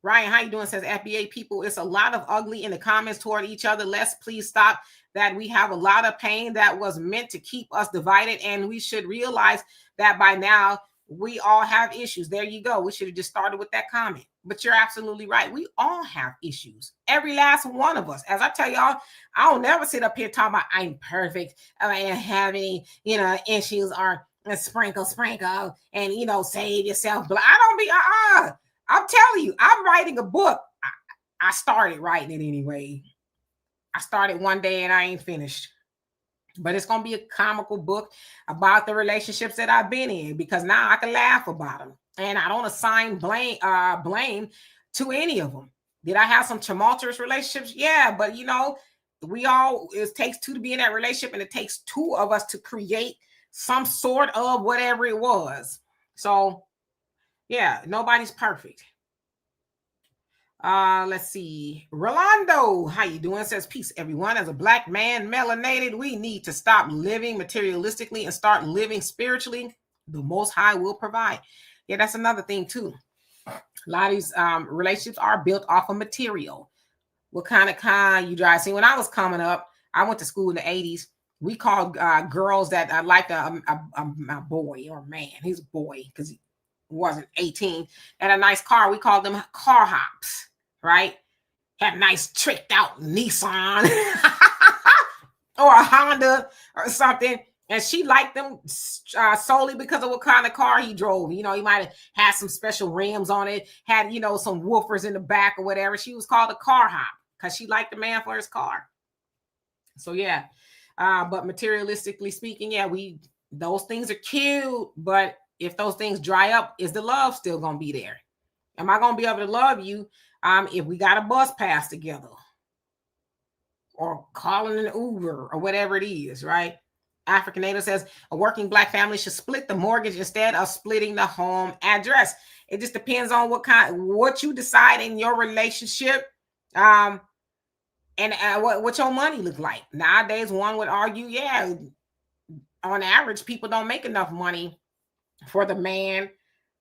Ryan, how you doing? Says FBA people, it's a lot of ugly in the comments toward each other. Let's please stop that. We have a lot of pain that was meant to keep us divided, and we should realize that by now we all have issues. There you go. We should have just started with that comment. But you're absolutely right. We all have issues. Every last one of us. As I tell y'all, I don't never sit up here talking about I'm perfect. I ain't have any, issues, or and sprinkle, and save yourself. But I don't be I'm telling you, I'm writing a book. I started writing it anyway. I started one day and I ain't finished. But it's going to be a comical book about the relationships that I've been in, because now I can laugh about them. And I don't assign blame to any of them. Did I have some tumultuous relationships? Yeah, but it takes two to be in that relationship, and it takes two of us to create some sort of whatever it was. So yeah, nobody's perfect. Let's see. Rolando, how you doing? Says, peace, everyone. As a black man, melanated, we need to stop living materialistically and start living spiritually. The Most High will provide. Yeah, that's another thing too. A lot of these relationships are built off of material. What kind of car you drive? See, when I was coming up, I went to school in the 80s. We called girls that liked a boy or man. He's a boy because he wasn't 18. And a nice car, we called them car hops, right? Had a nice tricked out Nissan or a Honda or something. And she liked them solely because of what kind of car he drove. He might have had some special rims on it, had, some woofers in the back or whatever. She was called a car hop because she liked the man for his car. So, yeah. But materialistically speaking, yeah, those things are cute. But if those things dry up, is the love still going to be there? Am I going to be able to love you if we got a bus pass together or calling an Uber or whatever it is, right? African Native says a working black family should split the mortgage instead of splitting the home address. It just depends on what you decide in your relationship, and what your money look like. Nowadays, one would argue, yeah, on average, people don't make enough money for the man,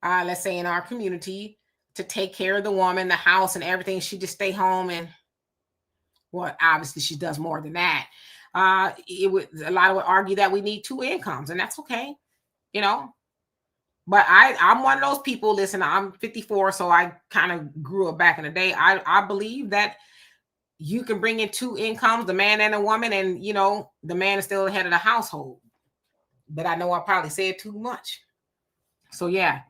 let's say in our community, to take care of the woman, the house, and everything. She just stay home, and obviously she does more than that. A lot would argue that we need two incomes, and that's okay, But I'm one of those people. Listen, I'm 54, so I kind of grew up back in the day. I believe that you can bring in two incomes, the man and the woman, and the man is still the head of the household. But I know I probably said too much. So yeah,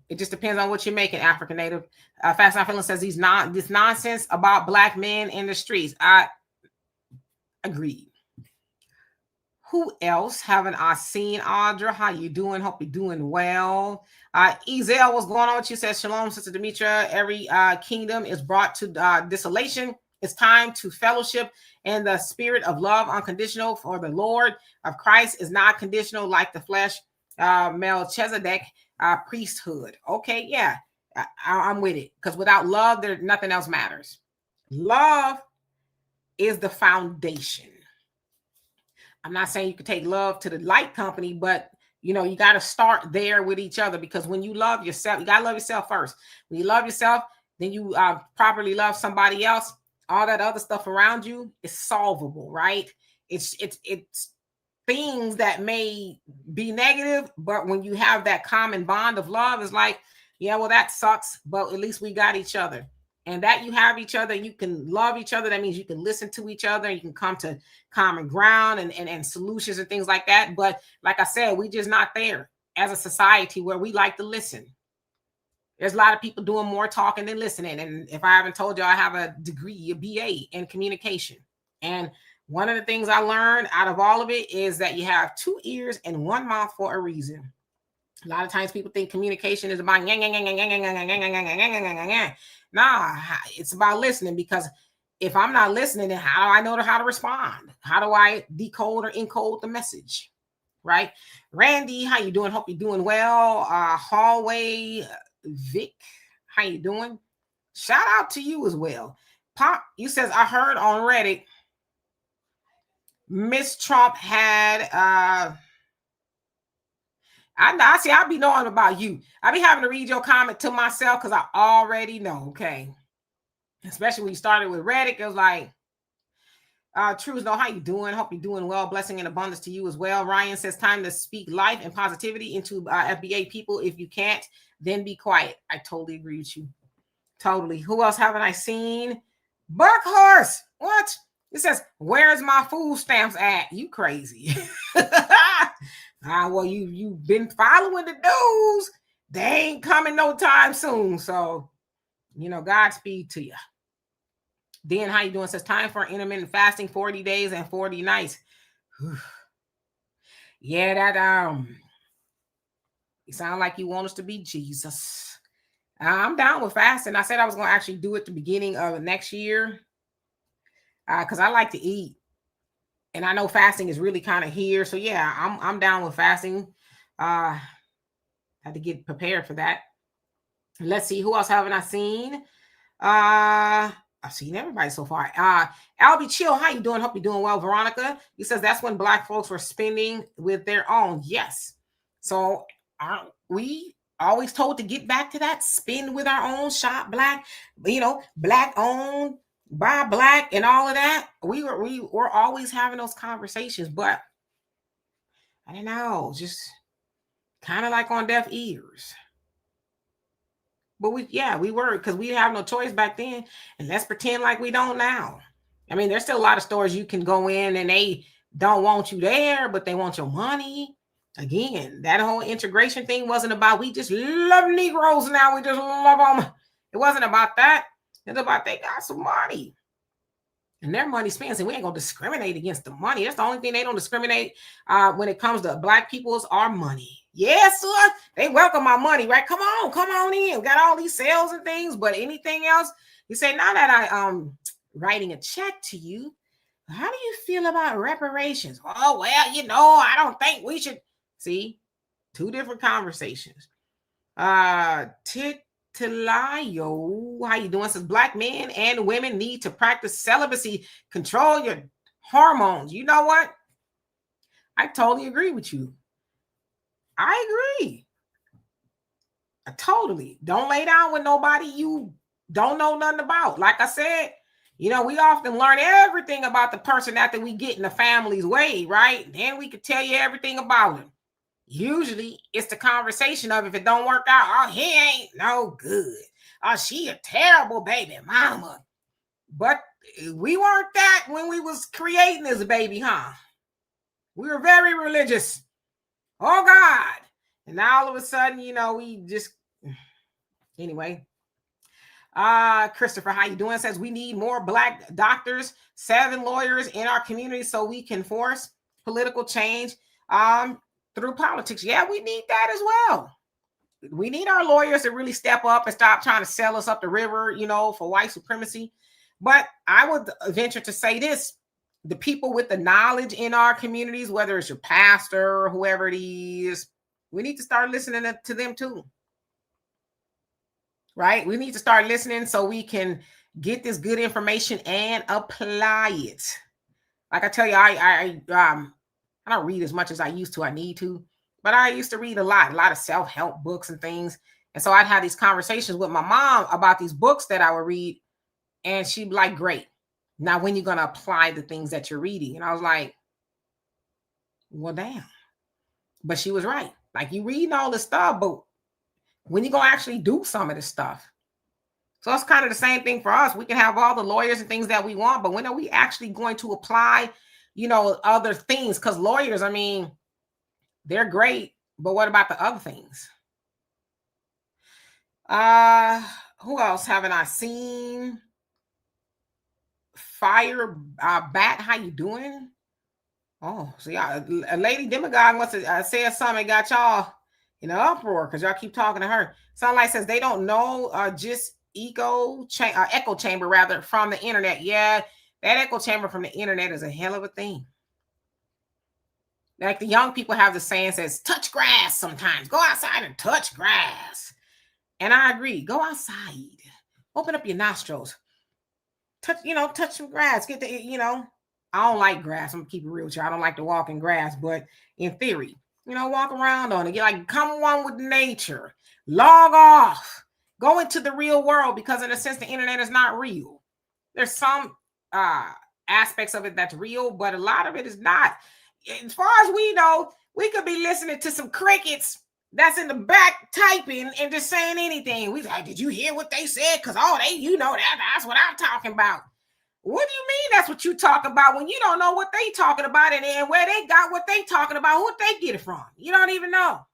it just depends on what you're making. African Native Fast Not Feeling says this nonsense about black men in the streets. I agree. Who else haven't I seen? Audra, how you doing? Hope you're doing well. Ezel, what's going on with you? Says, shalom, Sister Demetra. Every kingdom is brought to desolation. It's time to fellowship in the spirit of love, unconditional, for the Lord of Christ is not conditional like the flesh, Melchizedek priesthood. Okay, yeah, I'm with it. Because without love, nothing else matters. Love is the foundation. I'm not saying you can take love to the light company, but you got to start there with each other, because when you love yourself, you got to love yourself first. When you love yourself, then you properly love somebody else. All that other stuff around you is solvable, right? It's things that may be negative, but when you have that common bond of love, it's like, yeah, well, that sucks, but at least we got each other. And that you have each other, you can love each other. That means you can listen to each other. You can come to common ground and solutions and things like that. But like I said, we just not there as a society where we like to listen. There's a lot of people doing more talking than listening. And if I haven't told you, I have a degree, a BA in communication. And one of the things I learned out of all of it is that you have two ears and one mouth for a reason. A lot of times people think communication is about nah, it's about listening, because if I'm not listening, then how do I know how to respond? How do I decode or encode the message? Right? Randy, how you doing? Hope you're doing well. Hallway Vic, how you doing? Shout out to you as well. Pop, you says, I heard on Reddit, Miss Trump had I see, I be knowing about you. I be having to read your comment to myself because I already know, okay? Especially when you started with Reddit, it was like, Trues, know how you doing? Hope you're doing well. Blessing and abundance to you as well. Ryan says, time to speak life and positivity into FBA people. If you can't, then be quiet. I totally agree with you. Totally. Who else haven't I seen? Buckhorse. What? It says, where's my food stamps at? You crazy. Well, you've been following the news. They ain't coming no time soon. So, Godspeed to you. Then how you doing? Says time for intermittent fasting, 40 days and 40 nights. Yeah, that you sound like you want us to be Jesus. I'm down with fasting. I said I was going to actually do it the beginning of next year because I like to eat. And I know fasting is really kind of here. So yeah, I'm down with fasting. Had to get prepared for that. Let's see, who else haven't I seen? I've seen everybody so far. Albie Chill, how you doing? Hope you're doing well. Veronica, he says that's when Black folks were spending with their own. Yes. So we always told to get back to that, spend with our own, shop Black, Black owned, buy Black and all of that. We were always having those conversations, but I don't know, just kind of like on deaf ears. But we were, because we have no choice back then. And let's pretend like we don't now. I mean, there's still a lot of stores you can go in and they don't want you there, but they want your money. Again, that whole integration thing wasn't about we just love Negroes now. We just love them. It wasn't about that. It's about they got some money. And their money spends, and we ain't going to discriminate against the money. That's the only thing they don't discriminate when it comes to Black people is our money. Yes, sir. They welcome our money, right? Come on in. We got all these sales and things, but anything else? You say, now that I'm writing a check to you, how do you feel about reparations? Oh, well, I don't think we should. See, two different conversations. Titilayo, how you doing? Says Black men and women need to practice celibacy, control your hormones. You know what? I totally agree with you. I agree. I totally don't lay down with nobody you don't know nothing about. Like I said, we often learn everything about the person after we get in the family's way, right? Then we could tell you everything about him. Usually it's the conversation of if it don't work out, oh, he ain't no good. Oh, she a terrible baby mama. But we weren't that when we was creating this baby, huh? We were very religious. Oh, God. And now all of a sudden, we just, anyway. Christopher, how you doing? Says we need more Black doctors, 7 lawyers in our community so we can force political change through politics. Yeah, we need that as well. We need our lawyers to really step up and stop trying to sell us up the river, for white supremacy. But I would venture to say this. The people with the knowledge in our communities, whether it's your pastor or whoever it is, we need to start listening to them too. Right? We need to start listening so we can get this good information and apply it. Like I tell you, I don't read as much as I used to. I need to, but I used to read a lot of self-help books and things. And so I'd have these conversations with my mom about these books that I would read. And she'd be like, great. Now, when you're going to apply the things that you're reading? And I was like, well, damn. But she was right. Like, you reading all this stuff, but when you going to actually do some of this stuff? So it's kind of the same thing for us. We can have all the lawyers and things that we want, but when are we actually going to apply, other things? Because lawyers, I mean, they're great, but what about the other things? Who else haven't I seen? Fire Bat, how you doing? Oh, so yeah, a lady demagogue must have said something, got y'all in an uproar because y'all keep talking to her. Sunlight says they don't know just echo chamber rather from the internet. Yeah, that echo chamber from the internet is a hell of a thing. Like the young people have the saying says, touch grass sometimes. Go outside and touch grass. And I agree. Go outside. Open up your nostrils. Touch some grass. Get the, I don't like grass. I'm gonna keep it real with you. I don't like to walk in grass, but in theory, walk around on it. Get like come one with nature. Log off. Go into the real world because in a sense the internet is not real. There's some aspects of it that's real, but a lot of it is not. As far as we know, we could be listening to some crickets that's in the back typing and just saying anything. We like, did you hear what they said? Because that's what I'm talking about. What do you mean that's what you talk about when you don't know what they talking about and where they got what they talking about, who they get it from? You don't even know.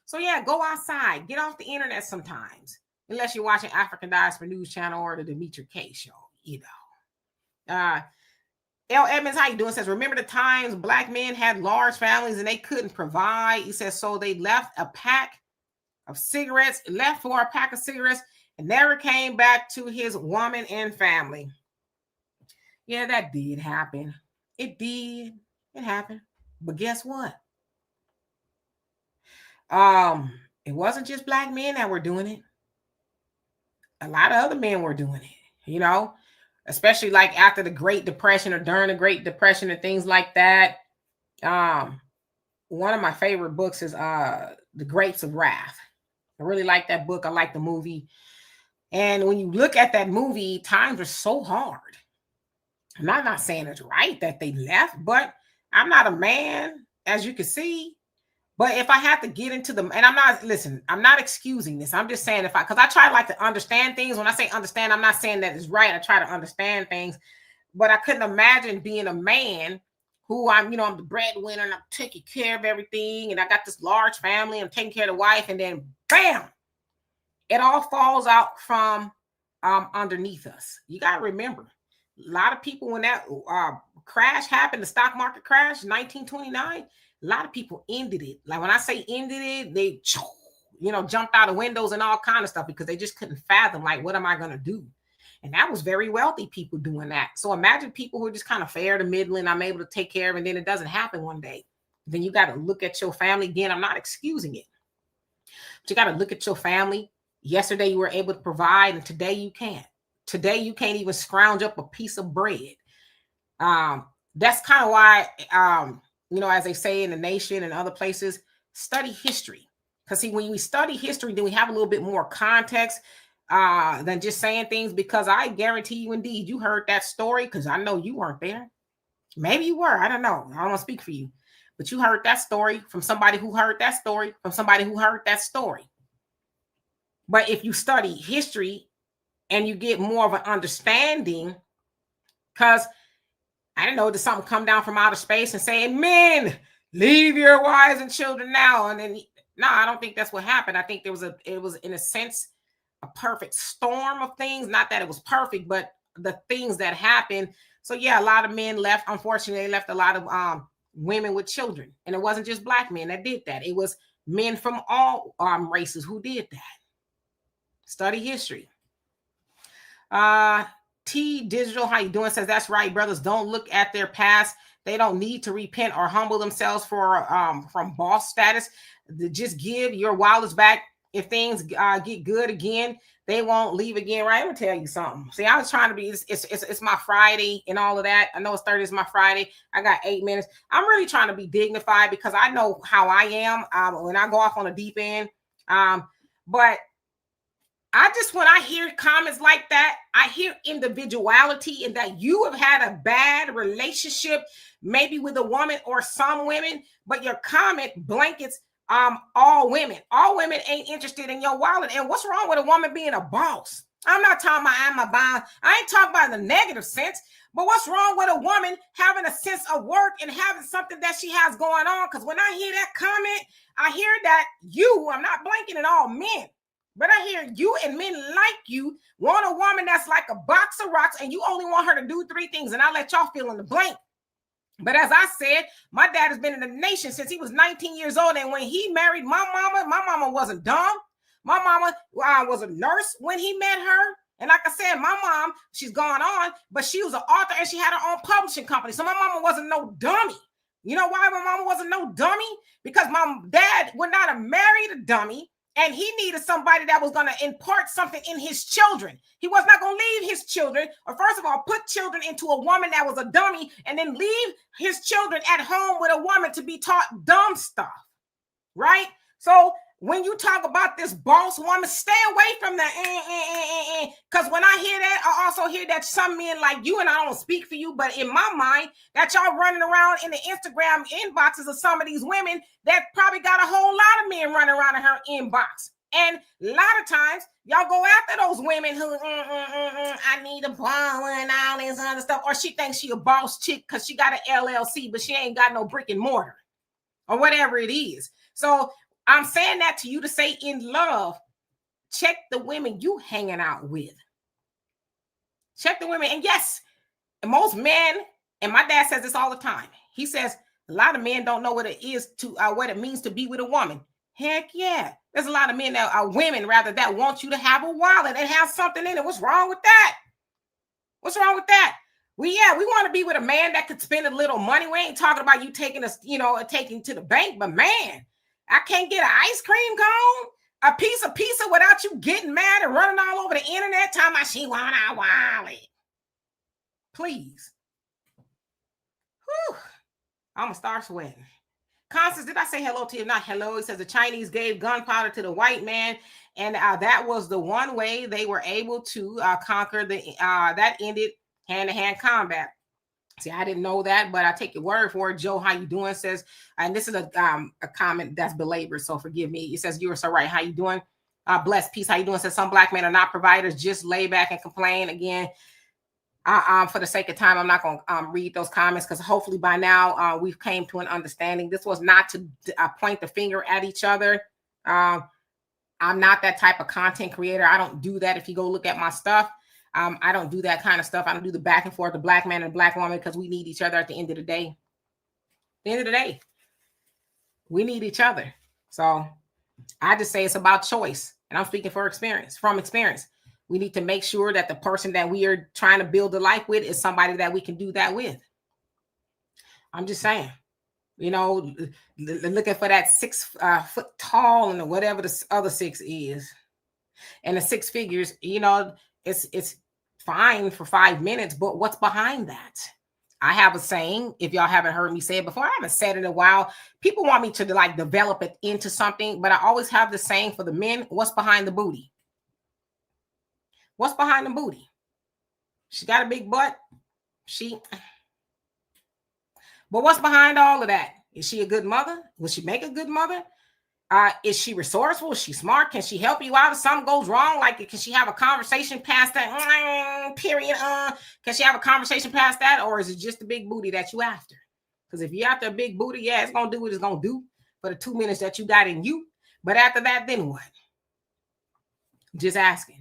So yeah, go outside, get off the internet sometimes, unless you're watching African Diaspora News Channel or the Demetra Kaye show, you know. L. Edmonds, how you doing? Says, remember the times Black men had large families and they couldn't provide. He says, so they left for a pack of cigarettes and never came back to his woman and family. Yeah, that did happen. It did. It happened. But guess what? It wasn't just Black men that were doing it. A lot of other men were doing it, you know, especially like after the Great Depression or during the Great Depression and things like that. One of my favorite books is The Grapes of Wrath. I really like that book. I like the movie. And when you look at that movie, times are so hard. And I'm not saying it's right that they left, but I'm not a man, as you can see. But if I have to get into them, and I'm not excusing this. I'm just saying because I try like to understand things. When I say understand, I'm not saying that it's right. I try to understand things, but I couldn't imagine being a man who I'm the breadwinner and I'm taking care of everything. And I got this large family. I'm taking care of the wife. And then bam, it all falls out from underneath us. You got to remember, a lot of people, when that crash happened, the stock market crash, 1929, a lot of people ended it. Like when I say ended it, they, jumped out of windows and all kind of stuff because they just couldn't fathom, like, what am I going to do? And that was very wealthy people doing that. So imagine people who are just kind of fair to middling, I'm able to take care of, and then it doesn't happen one day. Then you got to look at your family. Again, I'm not excusing it, but you got to look at your family. Yesterday you were able to provide, and today you can't. Today you can't even scrounge up a piece of bread. That's kind of why, as they say in the nation and other places, study history. Because see, when we study history, then we have a little bit more context than just saying things. Because I guarantee you, indeed, you heard that story. Because I know you weren't there. Maybe you were. I don't know. I don't want to speak for you. But you heard that story from somebody who heard that story from somebody who heard that story. But if you study history and you get more of an understanding, because I don't know, did something come down from outer space and say, men, leave your wives and children now? And then, no, I don't think that's what happened. I think it was in a sense, a perfect storm of things. Not that it was perfect, but the things that happened. So yeah, a lot of men left. Unfortunately, they left a lot of women with children. And it wasn't just Black men that did that. It was men from all races who did that. Study history. T Digital, how you doing? Says, that's right, brothers. Don't look at their past. They don't need to repent or humble themselves from boss status. Just give your wallets back. If things get good again, they won't leave again. Right? I'm gonna tell you something. See, I was trying to be. It's my Friday and all of that. I know it's Thursday. It's my Friday. I got 8 minutes. I'm really trying to be dignified because I know how I am when I go off on a deep end. But when I hear comments like that, I hear individuality and that you have had a bad relationship, maybe with a woman or some women, but your comment blankets all women. All women ain't interested in your wallet. And what's wrong with a woman being a boss? I'm not talking about I'm a boss. I ain't talking about in the negative sense, but what's wrong with a woman having a sense of work and having something that she has going on? Because when I hear that comment, I hear that I'm not blanking all men. But I hear you and men like you want a woman that's like a box of rocks and you only want her to do 3 things. And I let y'all fill in the blank. But as I said, my dad has been in the nation since he was 19 years old. And when he married my mama wasn't dumb. My mama was a nurse when he met her. And like I said, my mom, she's gone on, but she was an author and she had her own publishing company. So my mama wasn't no dummy. You know why my mama wasn't no dummy? Because my dad would not have married a dummy. And he needed somebody that was going to impart something in his children. He was not going to leave his children, or first of all, put children into a woman that was a dummy, and then leave his children at home with a woman to be taught dumb stuff, right? So when you talk about this boss woman, stay away from that. Because when I hear that, I also hear that some men like you, and I don't speak for you, but in my mind, that y'all running around in the Instagram inboxes of some of these women that probably got a whole lot of men running around in her inbox. And a lot of times, y'all go after those women who, I need a bomb and all this other stuff. Or she thinks she a boss chick because she got an LLC, but she ain't got no brick and mortar or whatever it is. So I'm saying that to you to say in love, check the women you hanging out with. Check the women. And yes, most men, and my dad says this all the time. He says a lot of men don't know what it is to what it means to be with a woman. Heck yeah. There's a lot of men that are women rather that want you to have a wallet and have something in it. What's wrong with that? What's wrong with that? We want to be with a man that could spend a little money. We ain't talking about you taking us, taking to the bank, but man, I can't get an ice cream cone, a piece of pizza without you getting mad and running all over the internet talking about she want our wallet. Please. Whew. I'm going to start sweating. Constance, did I say hello to you? Not hello. It says the Chinese gave gunpowder to the white man, and that was the one way they were able to conquer that ended hand-to-hand combat. See, I didn't know that, but I take your word for it. Joe, how you doing? Says, and this is a comment that's belabored, so forgive me. It says, you are so right. How you doing? Blessed peace. How you doing? Says some black men are not providers. Just lay back and complain. Again, for the sake of time, I'm not going to read those comments because hopefully by now we've came to an understanding. This was not to point the finger at each other. I'm not that type of content creator. I don't do that. If you go look at my stuff, I don't do that kind of stuff. I don't do the back and forth, the black man and the black woman, because we need each other at the end of the day. At the end of the day, we need each other. So I just say it's about choice. And I'm speaking from experience. We need to make sure that the person that we are trying to build a life with is somebody that we can do that with. I'm just saying, looking for that 6 foot tall and whatever the other 6 is. And the 6 figures, it's fine for 5 minutes, but what's behind that? I have a saying, if y'all haven't heard me say it before, I haven't said it in a while. People want me to develop it into something, but I always have the saying for the men, what's behind the booty? What's behind the booty? She got a big butt. But what's behind all of that? Is she a good mother? Will she make a good mother? Is she resourceful? Is she smart? Can she help you out if something goes wrong? Like, can she have a conversation past that? Period. Can she have a conversation past that? Or is it just the big booty that you after? Because if you're after a big booty, yeah, it's going to do what it's going to do for the 2 minutes that you got in you. But after that, then what? Just asking.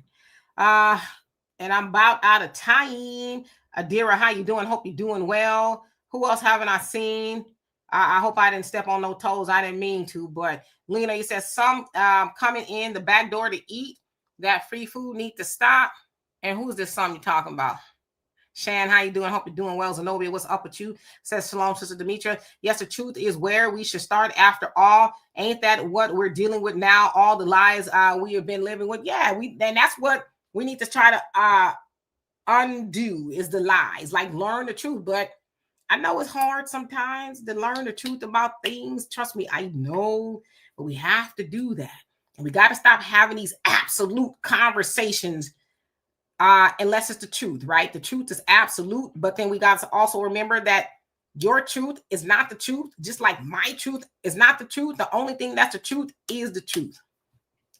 And I'm about out of time. Adira, how you doing? Hope you're doing well. Who else haven't I seen? I hope I didn't step on no toes. I didn't mean to, but Lena, you said some coming in the back door to eat. That free food need to stop. And who's this some you talking about? Shan, how you doing? Hope you're doing well. Zenobia, what's up with you? Says Shalom, Sister Demetra. Yes, the truth is where we should start after all. Ain't that what we're dealing with now? All the lies we have been living with. Yeah, and that's what we need to try to undo is the lies. Like learn the truth. But I know it's hard sometimes to learn the truth about things. Trust me, I know, but we have to do that. And we got to stop having these absolute conversations unless it's the truth, right? The truth is absolute, but then we got to also remember that your truth is not the truth, just like my truth is not the truth. The only thing that's the truth is the truth.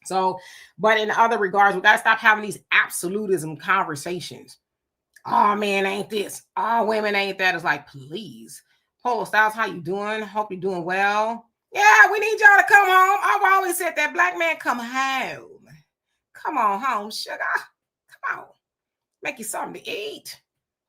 So, but in other regards, we got to stop having these absolutism conversations. Oh, man, ain't this. Oh, women ain't that. It's like, please. Polo Styles, how you doing? Hope you're doing well. Yeah, we need y'all to come home. I've always said that black man come home. Come on home, sugar. Come on. Make you something to eat.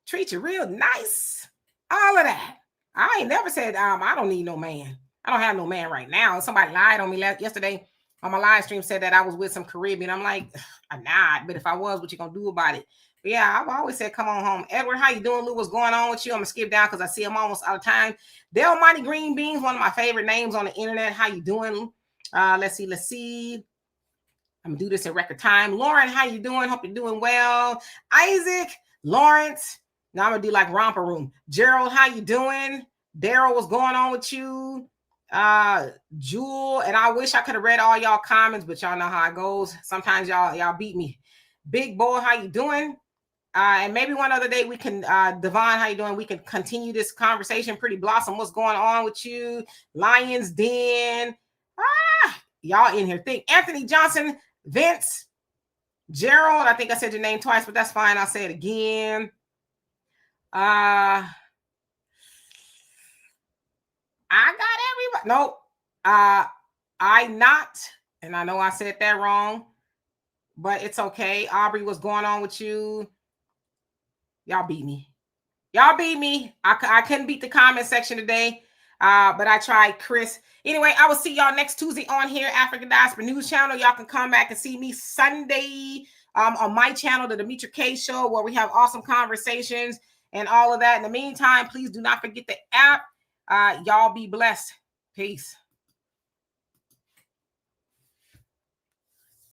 Treat you real nice. All of that. I ain't never said I don't need no man. I don't have no man right now. Somebody lied on me yesterday on my live stream, said that I was with some Caribbean. I'm like, I'm not. But if I was, what you gonna do about it? But yeah, I've always said, come on home. Edward, how you doing? Lou, what's going on with you? I'm going to skip down because I see I'm almost out of time. Del Mighty Green Beans, one of my favorite names on the internet. How you doing? Let's see. I'm going to do this in record time. Lauren, how you doing? Hope you're doing well. Isaac, Lawrence. Now I'm going to do like Romper Room. Gerald, how you doing? Daryl, what's going on with you? Jewel, and I wish I could have read all y'all comments, but y'all know how it goes. Sometimes y'all beat me. Big Boy, how you doing? And maybe one other day we can, Devon, how you doing? We can continue this conversation. Pretty Blossom, what's going on with you? Lions Den. y'all in here think. Anthony Johnson, Vince, Gerald, I think I said your name twice, but that's fine. I'll say it again. I got everybody. Nope. I not, and I know I said that wrong, but it's okay. Aubrey, what's going on with you? Y'all beat me. Y'all beat me. I couldn't beat the comment section today, but I tried. Chris. Anyway, I will see y'all next Tuesday on here, African Diaspora News Channel. Y'all can come back and see me Sunday on my channel, the Demetra Kaye Show, where we have awesome conversations and all of that. In the meantime, please do not forget the app. Y'all be blessed. Peace.